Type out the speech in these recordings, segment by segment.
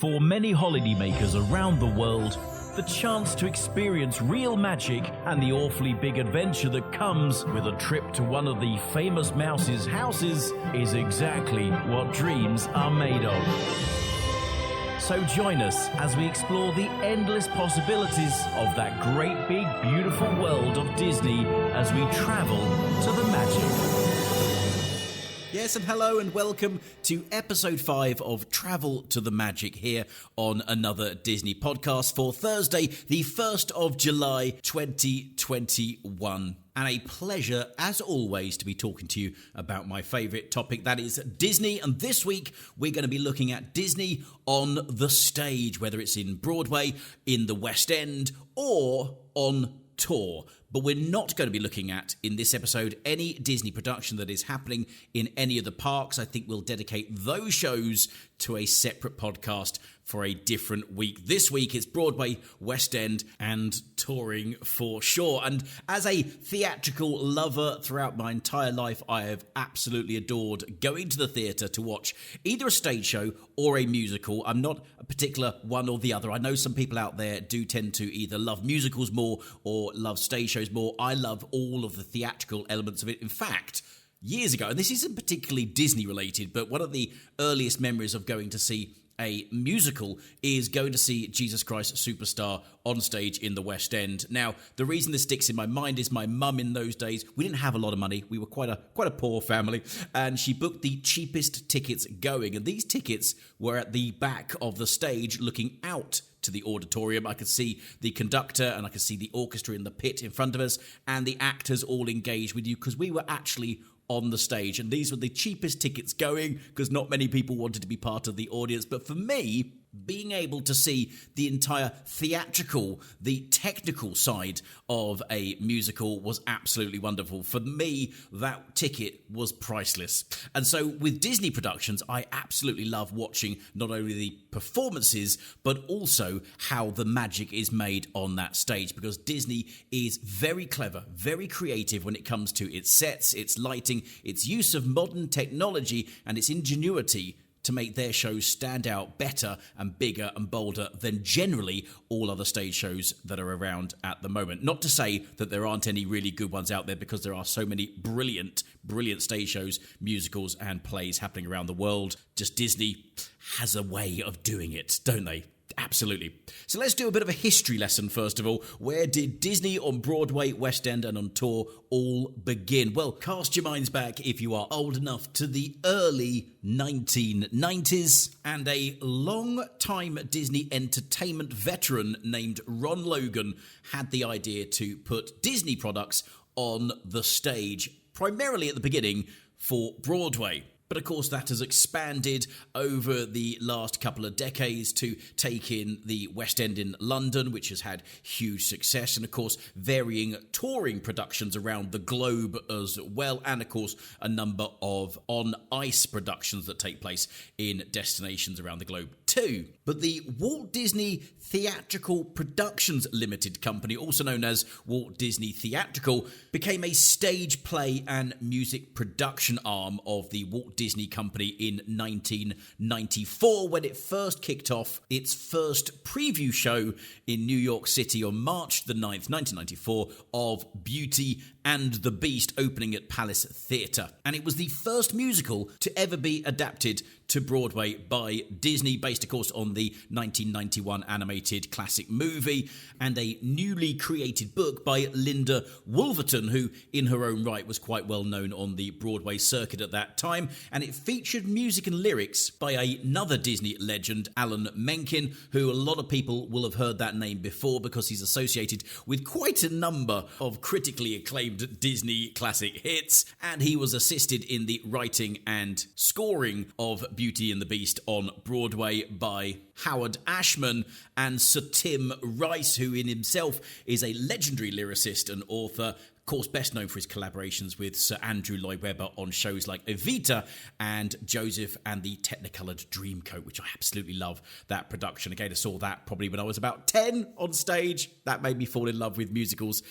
For many holidaymakers around the world, the chance to experience real magic and the awfully big adventure that comes with a trip to one of the famous mouse's houses is exactly what dreams are made of. So join us as we explore the endless possibilities of that great big beautiful world of Disney as we travel to the magic. Yes, and hello and welcome to episode 5 of Travel to the Magic here on Another Disney Podcast for Thursday, the 1st of July 2021. And a pleasure, as always, to be talking to you about my favourite topic, that is Disney. And this week, we're going to be looking at Disney on the stage, whether it's in Broadway, in the West End, or on tour. But we're not going to be looking at, in this episode, any Disney production that is happening in any of the parks. I think we'll dedicate those shows to a separate podcast for a different week. This week it's Broadway, West End, and touring for sure. And as a theatrical lover throughout my entire life, I have absolutely adored going to the theatre to watch either a stage show or a musical. I'm not a particular one or the other. I know some people out there do tend to either love musicals more or love stage shows more. I love all of the theatrical elements of it. In fact, years ago, and this isn't particularly Disney related, but one of the earliest memories of going to see a musical is going to see Jesus Christ Superstar on stage in the West End. Now, the reason this sticks in my mind is my mum in those days, we didn't have a lot of money. We were quite a poor family, and she booked the cheapest tickets going. And these tickets were at the back of the stage looking out to the auditorium. I could see the conductor and I could see the orchestra in the pit in front of us and the actors all engaged with you because we were actually on the stage, and these were the cheapest tickets going because not many people wanted to be part of the audience. But for me, being able to see the entire theatrical, the technical side of a musical was absolutely wonderful. For me, that ticket was priceless. And so with Disney productions, I absolutely love watching not only the performances, but also how the magic is made on that stage, because Disney is very clever, very creative when it comes to its sets, its lighting, its use of modern technology, and its ingenuity to make their shows stand out better and bigger and bolder than generally all other stage shows that are around at the moment. Not to say that there aren't any really good ones out there, because there are so many brilliant stage shows, musicals and plays happening around the world. Just Disney has a way of doing it, don't they? Absolutely. So let's do a bit of a history lesson first of all. Where did Disney on Broadway, West End and on tour all begin? Well, cast your minds back, if you are old enough, to the early 1990s, and a long-time Disney entertainment veteran named Ron Logan had the idea to put Disney products on the stage, primarily at the beginning for Broadway. But of course, that has expanded over the last couple of decades to take in the West End in London, which has had huge success, and of course, varying touring productions around the globe as well, and of course, a number of on-ice productions that take place in destinations around the globe too. But the Walt Disney Theatrical Productions Limited Company, also known as Walt Disney Theatrical, became a stage play and music production arm of the Walt Disney Company in 1994, when it first kicked off its first preview show in New York City on March the 9th, 1994, of Beauty and the Beast, opening at Palace Theatre. And it was the first musical to ever be adapted to Broadway by Disney, based of course on the 1991 animated classic movie, and a newly created book by Linda Wolverton, who in her own right was quite well known on the Broadway circuit at that time. And it featured music and lyrics by another Disney legend, Alan Menken, who a lot of people will have heard that name before because he's associated with quite a number of critically acclaimed Disney classic hits, and he was assisted in the writing and scoring of Beauty and the Beast on Broadway by Howard Ashman and Sir Tim Rice, who in himself is a legendary lyricist and author, of course best known for his collaborations with Sir Andrew Lloyd Webber on shows like Evita and Joseph and the Technicoloured Dreamcoat, which I absolutely love that production. Again, I saw that probably when I was about 10 on stage. That made me fall in love with musicals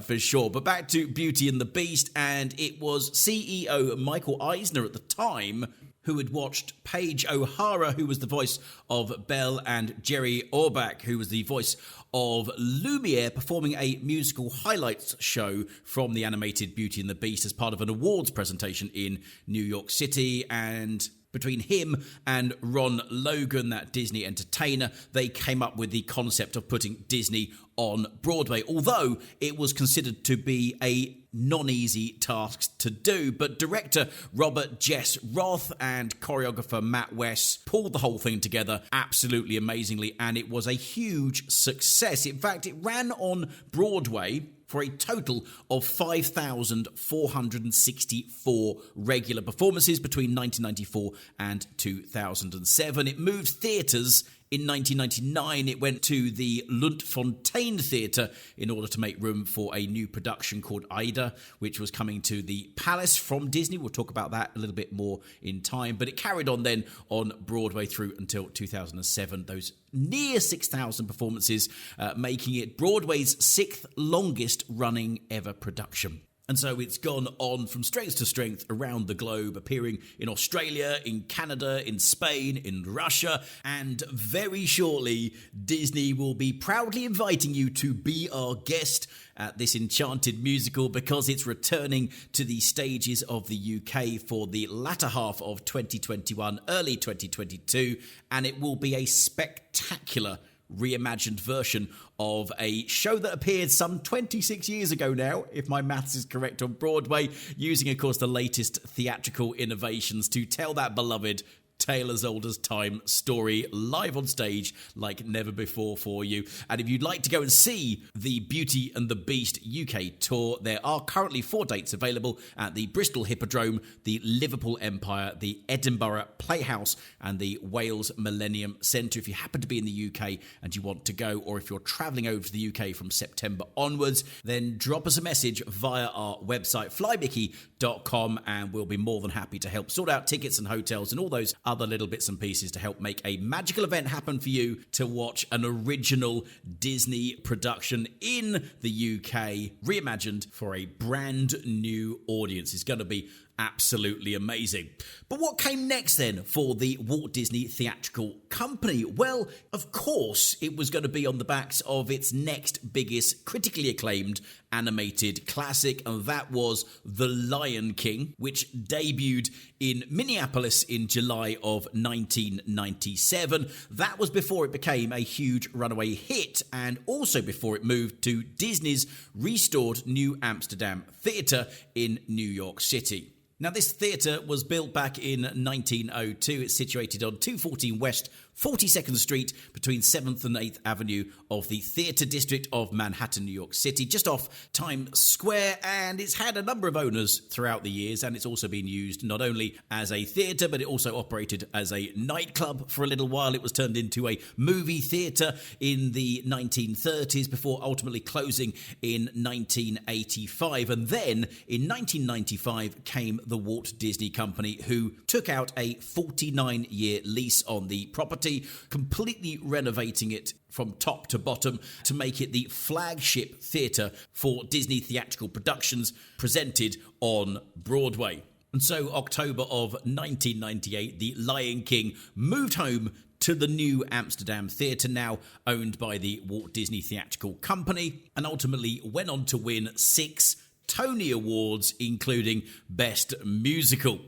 for sure. But back to Beauty and the Beast, and it was CEO Michael Eisner at the time who had watched Paige O'Hara, who was the voice of Belle, and Jerry Orbach, who was the voice of Lumiere, performing a musical highlights show from the animated Beauty and the Beast as part of an awards presentation in New York City. And between him and Ron Logan, that Disney entertainer, they came up with the concept of putting Disney on Broadway, although it was considered to be a non-easy task to do. But director Robert Jess Roth and choreographer Matt West pulled the whole thing together absolutely amazingly, and it was a huge success. In fact, it ran on Broadway for a total of 5,464 regular performances between 1994 and 2007. It moved theatres. In 1999, it went to the Luntfontein Theatre in order to make room for a new production called Aida, which was coming to the Palace from Disney. We'll talk about that a little bit more in time. But it carried on then on Broadway through until 2007. Those near 6,000 performances, making it Broadway's sixth longest running ever production. And so it's gone on from strength to strength around the globe, appearing in Australia, in Canada, in Spain, in Russia, and very shortly, Disney will be proudly inviting you to be our guest at this enchanted musical, because it's returning to the stages of the UK for the latter half of 2021, early 2022, and it will be a spectacular reimagined version of a show that appeared some 26 years ago now, if my maths is correct, on Broadway, using, of course, the latest theatrical innovations to tell that beloved tale as old as time story live on stage like never before for you. And if you'd like to go and see the Beauty and the Beast UK tour, there are currently 4 dates available at the Bristol Hippodrome, the Liverpool Empire, the Edinburgh Playhouse, and the Wales Millennium Centre. If you happen to be in the UK and you want to go, or if you're travelling over to the UK from September onwards, then drop us a message via our website, flymickey.com, and we'll be more than happy to help sort out tickets and hotels and all those other little bits and pieces to help make a magical event happen for you to watch an original Disney production in the UK, reimagined for a brand new audience. It's going to be absolutely amazing. But what came next then for the Walt Disney Theatrical Company? Well, of course, it was going to be on the backs of its next biggest critically acclaimed animated classic, and that was The Lion King, which debuted in Minneapolis in July of 1997. That was before it became a huge runaway hit, and also before it moved to Disney's restored New Amsterdam Theatre in New York City. Now, this theatre was built back in 1902. It's situated on 214 West 42nd Street between 7th and 8th Avenue of the Theatre District of Manhattan, New York City, just off Times Square, and it's had a number of owners throughout the years, and it's also been used not only as a theatre, but it also operated as a nightclub for a little while. It was turned into a movie theatre in the 1930s before ultimately closing in 1985, and then in 1995 came the Walt Disney Company, who took out a 49-year lease on the property, completely renovating it from top to bottom to make it the flagship theatre for Disney Theatrical Productions presented on Broadway. And so October of 1998, The Lion King moved home to the New Amsterdam Theatre, now owned by the Walt Disney Theatrical Company, and ultimately went on to win 6 Tony Awards, including Best Musical.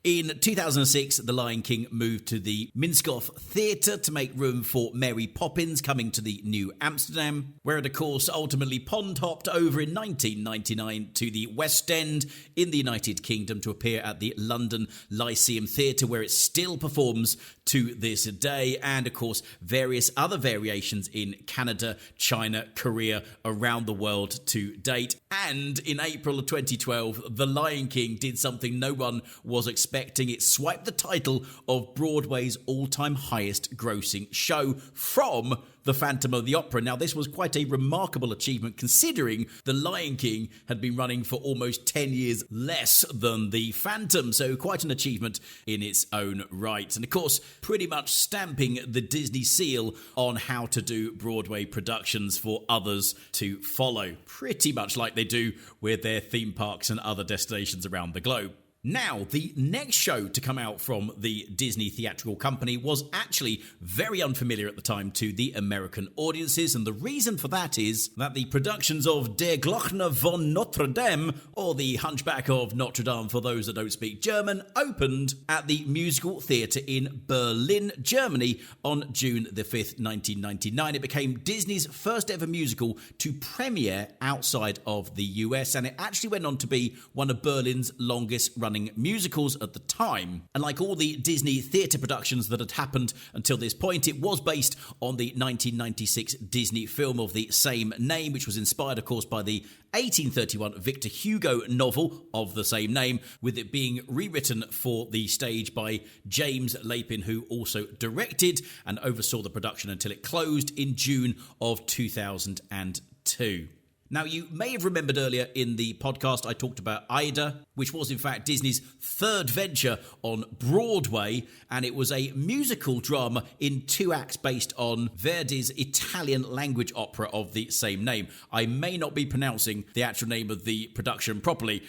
In 2006, The Lion King moved to the Minskoff Theatre to make room for Mary Poppins coming to the New Amsterdam, where it, of course, ultimately pond-hopped over in 1999 to the West End in the United Kingdom to appear at the London Lyceum Theatre, where it still performs to this day, and, of course, various other variations in Canada, China, Korea, around the world to date. And in April of 2012, The Lion King did something no one was expecting. It swiped the title of Broadway's all-time highest grossing show from The Phantom of the Opera. Now, this was quite a remarkable achievement considering The Lion King had been running for almost 10 years less than The Phantom, so quite an achievement in its own right. And of course, pretty much stamping the Disney seal on how to do Broadway productions for others to follow, pretty much like they do with their theme parks and other destinations around the globe. Now, the next show to come out from the Disney Theatrical Company was actually very unfamiliar at the time to the American audiences, and the reason for that is that the productions of Der Glockner von Notre Dame, or The Hunchback of Notre Dame for those that don't speak German, opened at the Musical Theatre in Berlin, Germany on June the 5th, 1999. It became Disney's first ever musical to premiere outside of the US, and it actually went on to be one of Berlin's longest running musicals at the time. And like all the Disney theatre productions that had happened until this point, it was based on the 1996 Disney film of the same name, which was inspired, of course, by the 1831 Victor Hugo novel of the same name, with it being rewritten for the stage by James Lapin, who also directed and oversaw the production until it closed in June of 2002. Now, you may have remembered earlier in the podcast I talked about Aida, which was in fact Disney's third venture on Broadway, and it was a musical drama in 2 acts based on Verdi's Italian language opera of the same name. I may not be pronouncing the actual name of the production properly.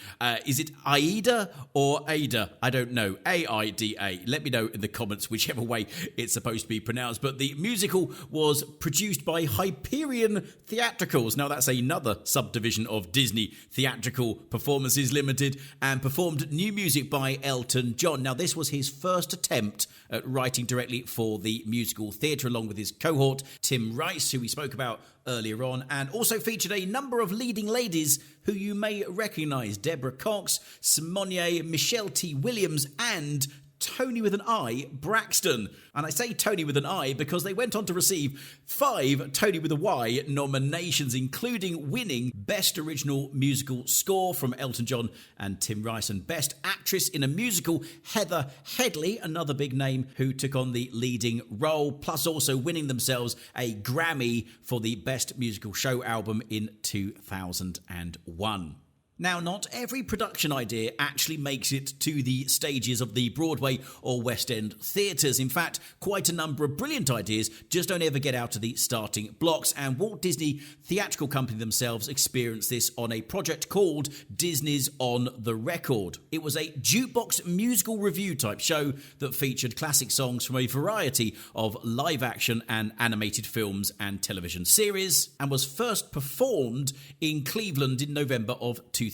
Is it Aida or Ada? I don't know. A-I-D-A. Let me know in the comments whichever way it's supposed to be pronounced. But the musical was produced by Hyperion Theatricals. Now, that's another subdivision of Disney Theatrical Performances Limited, and performed new music by Elton John. Now, this was his first attempt at writing directly for the musical theatre, along with his cohort Tim Rice, who we spoke about earlier on, and also featured a number of leading ladies who you may recognise: Deborah Cox, Simone, Michelle T. Williams, and Tony with an I, Braxton. And I say Tony with an I because they went on to receive 5 Tony with a Y nominations, including winning Best Original Musical Score from Elton John and Tim Rice, and Best Actress in a Musical, Heather Headley, another big name who took on the leading role, plus also winning themselves a Grammy for the Best Musical Show Album in 2001. Now, not every production idea actually makes it to the stages of the Broadway or West End theatres. In fact, quite a number of brilliant ideas just don't ever get out of the starting blocks, and Walt Disney Theatrical Company themselves experienced this on a project called Disney's On the Record. It was a jukebox musical review type show that featured classic songs from a variety of live action and animated films and television series, and was first performed in Cleveland in November of 2004.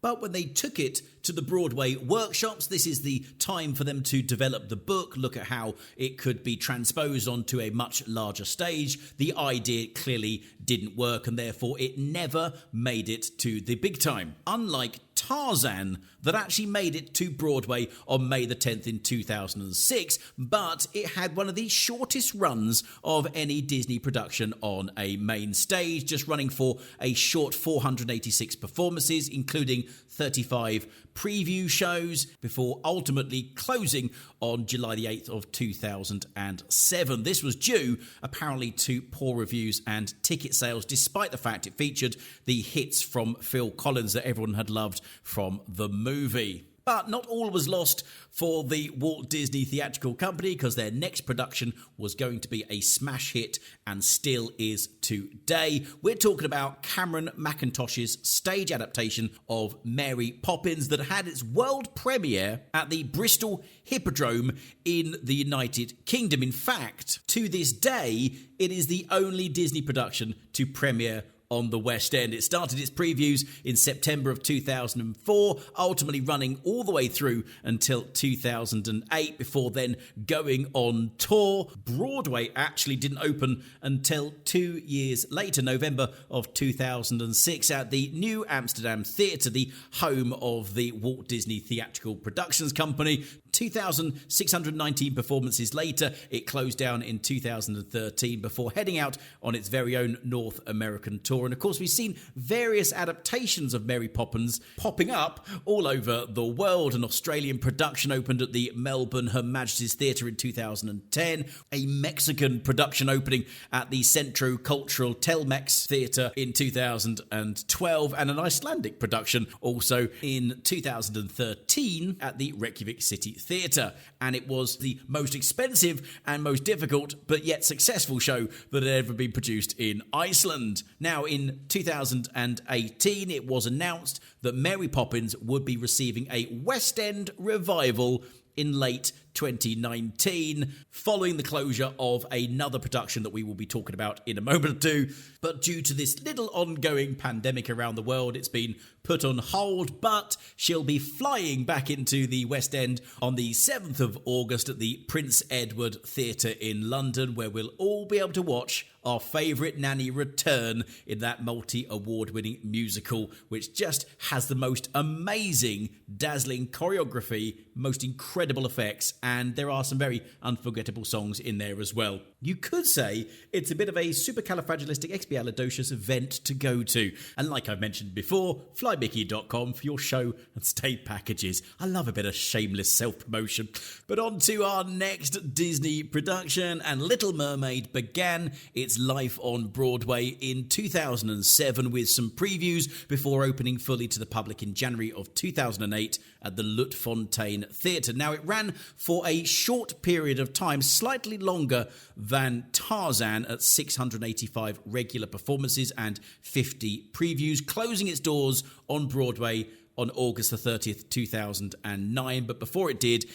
But when they took it to the Broadway workshops, this is the time for them to develop the book, look at how it could be transposed onto a much larger stage. The idea clearly didn't work, and therefore it never made it to the big time. Unlike Tarzan, that actually made it to Broadway on May the 10th in 2006, but it had one of the shortest runs of any Disney production on a main stage, just running for a short 486 performances, including 35 preview shows, before ultimately closing on July the 8th of 2007. This was due, apparently, to poor reviews and ticket sales, despite the fact it featured the hits from Phil Collins that everyone had loved from the movie. But not all was lost for the Walt Disney Theatrical Company, because their next production was going to be a smash hit, and still is today. We're talking about Cameron Mackintosh's stage adaptation of Mary Poppins that had its world premiere at the Bristol Hippodrome in the United Kingdom. In fact, to this day, it is the only Disney production to premiere on the West End. It started its previews in September of 2004, ultimately running all the way through until 2008, before then going on tour. Broadway actually didn't open until 2 years later, November of 2006, at the New Amsterdam Theatre, the home of the Walt Disney Theatrical Productions Company. 2,619 performances later, it closed down in 2013 before heading out on its very own North American tour. And of course, we've seen various adaptations of Mary Poppins popping up all over the world. An Australian production opened at the Melbourne Her Majesty's Theatre in 2010, a Mexican production opening at the Centro Cultural Telmex Theatre in 2012, and an Icelandic production also in 2013 at the Reykjavik City Theatre, and it was the most expensive and most difficult but yet successful show that had ever been produced in Iceland. Now, in 2018, it was announced that Mary Poppins would be receiving a West End revival in late 2019, following the closure of another production that we will be talking about in a moment or two. But due to this little ongoing pandemic around the world, it's been put on hold, but she'll be flying back into the West End on the 7th of August at the Prince Edward Theatre in London, where we'll all be able to watch our favourite nanny return in that multi-award-winning musical, which just has the most amazing, dazzling choreography, most incredible effects, and there are some very unforgettable songs in there as well. You could say it's a bit of a supercalifragilisticexpialidocious event to go to. And like I've mentioned before, flymickey.com for your show and stay packages. I love a bit of shameless self-promotion. But on to our next Disney production, and Little Mermaid began its life on Broadway in 2007 with some previews before opening fully to the public in January of 2008 at the Luftfontein Theatre. Now, it ran for a short period of time, slightly longer than Tarzan, at 685 regular performances and 50 previews, closing its doors on Broadway on August the 30th, 2009. But before it did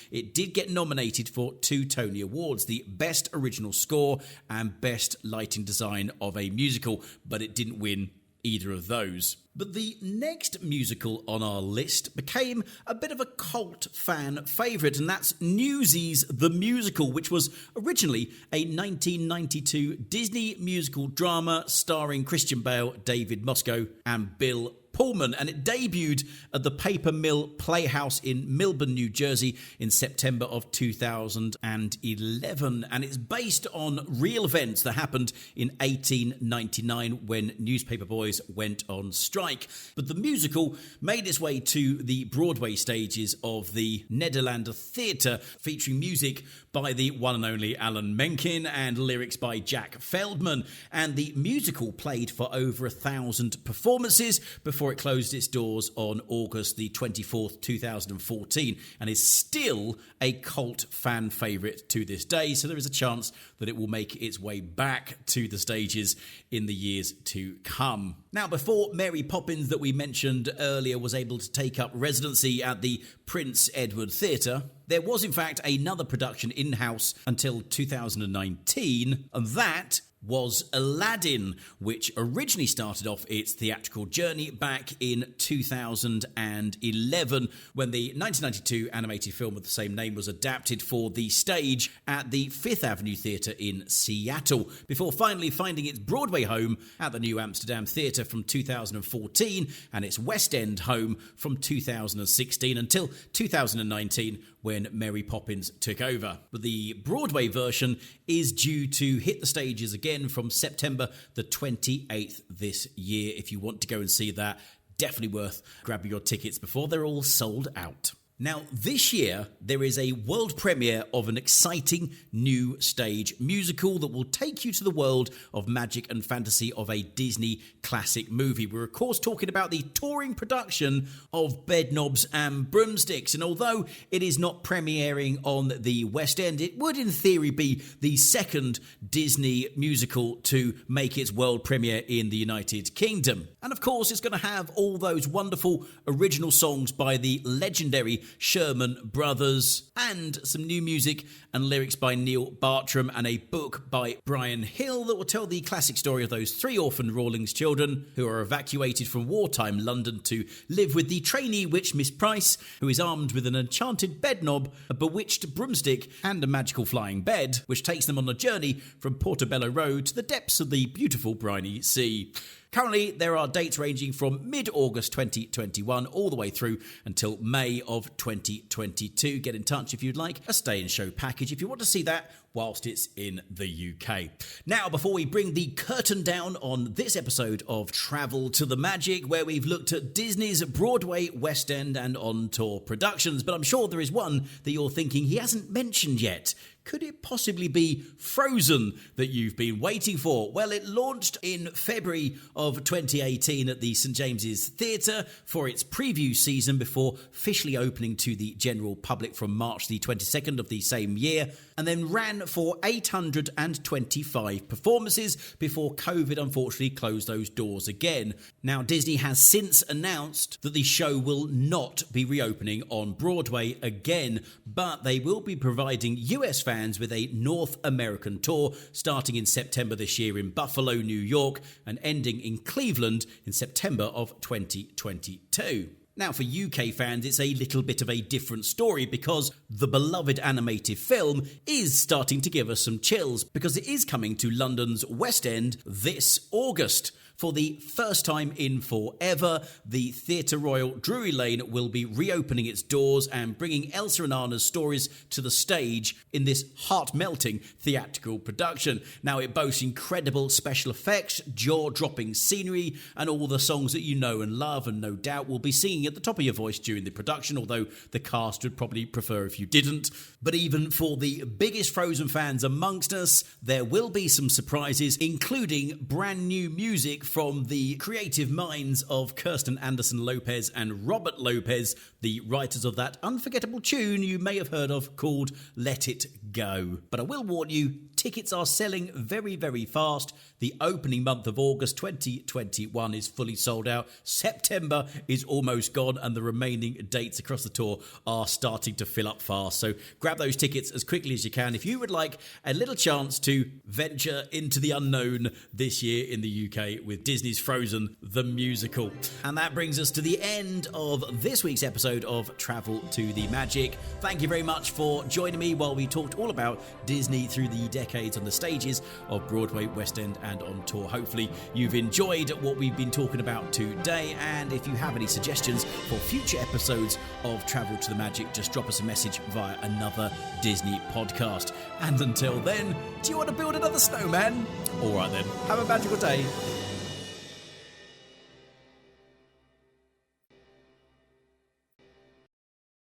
get nominated for 2 Tony Awards, the Best Original Score and Best Lighting Design of a Musical, but it didn't win either of those. But the next musical on our list became a bit of a cult fan favourite, and that's Newsies the Musical, which was originally a 1992 Disney musical drama starring Christian Bale, David Moscow and Bill Pullman, and it debuted at the Paper Mill Playhouse in Milburn, New Jersey in September of 2011, and it's based on real events that happened in 1899 when newspaper boys went on strike. But the musical made its way to the Broadway stages of the Nederlander Theatre, featuring music by the one and only Alan Menken and lyrics by Jack Feldman, and the musical played for over 1,000 performances before it closed its doors on August the 24th, 2014, and is still a cult fan favourite to this day, so there is a chance that it will make its way back to the stages in the years to come. Now, before Mary Poppins that we mentioned earlier was able to take up residency at the Prince Edward Theatre, there was in fact another production in-house until 2019, and that was Aladdin, which originally started off its theatrical journey back in 2011 when the 1992 animated film with the same name was adapted for the stage at the Fifth Avenue Theatre in Seattle, before finally finding its Broadway home at the New Amsterdam Theatre from 2014 and its West End home from 2016 until 2019 when Mary Poppins took over. But the Broadway version is due to hit the stages again from September the 28th this year. If you want to go and see that, definitely worth grabbing your tickets before they're all sold out. Now, this year, there is a world premiere of an exciting new stage musical that will take you to the world of magic and fantasy of a Disney classic movie. We're, of course, talking about the touring production of Bedknobs and Broomsticks, and although it is not premiering on the West End, it would, in theory, be the second Disney musical to make its world premiere in the United Kingdom. And, of course, it's going to have all those wonderful original songs by the legendary Sherman Brothers, and some new music and lyrics by Neil Bartram, and a book by Brian Hill that will tell the classic story of those 3 orphaned Rawlings children who are evacuated from wartime London to live with the trainee witch Miss Price, who is armed with an enchanted bedknob, a bewitched broomstick and a magical flying bed, which takes them on a journey from Portobello Road to the depths of the beautiful briny sea. Currently, there are dates ranging from mid-August 2021 all the way through until May of 2022. Get in touch if you'd like a stay-and-show package if you want to see that whilst it's in the UK. Now, before we bring the curtain down on this episode of Travel to the Magic, where we've looked at Disney's Broadway, West End and on-tour productions, but I'm sure there is one that you're thinking he hasn't mentioned yet. Could it possibly be Frozen that you've been waiting for? Well, it launched in February of 2018 at the St James's Theatre for its preview season before officially opening to the general public from March the 22nd of the same year, and then ran for 825 performances before COVID unfortunately closed those doors again. Now, Disney has since announced that the show will not be reopening on Broadway again, but they will be providing US fans with a North American tour starting in September this year in Buffalo, New York, and ending in Cleveland in September of 2022. Now, for UK fans, it's a little bit of a different story because the beloved animated film is starting to give us some chills because it is coming to London's West End this August. For the first time in forever, the Theatre Royal Drury Lane will be reopening its doors and bringing Elsa and Anna's stories to the stage in this heart-melting theatrical production. Now, it boasts incredible special effects, jaw-dropping scenery, and all the songs that you know and love, and no doubt will be singing at the top of your voice during the production, although the cast would probably prefer if you didn't. But even for the biggest Frozen fans amongst us, there will be some surprises, including brand new music from the creative minds of Kirsten Anderson Lopez and Robert Lopez, the writers of that unforgettable tune you may have heard of called Let It Go. But I will warn you, tickets are selling very, very fast. The opening month of August 2021 is fully sold out. September is almost gone, and the remaining dates across the tour are starting to fill up fast. So grab those tickets as quickly as you can if you would like a little chance to venture into the unknown this year in the UK with Disney's Frozen, the musical. And that brings us to the end of this week's episode of Travel to the Magic. Thank you very much for joining me while we talked all about Disney through the decades on the stages of Broadway, West End, and on tour. Hopefully you've enjoyed what we've been talking about today, and if you have any suggestions for future episodes of Travel to the Magic, just drop us a message via Another Disney Podcast. And until then, do you want to build another snowman? All right then, have a magical day.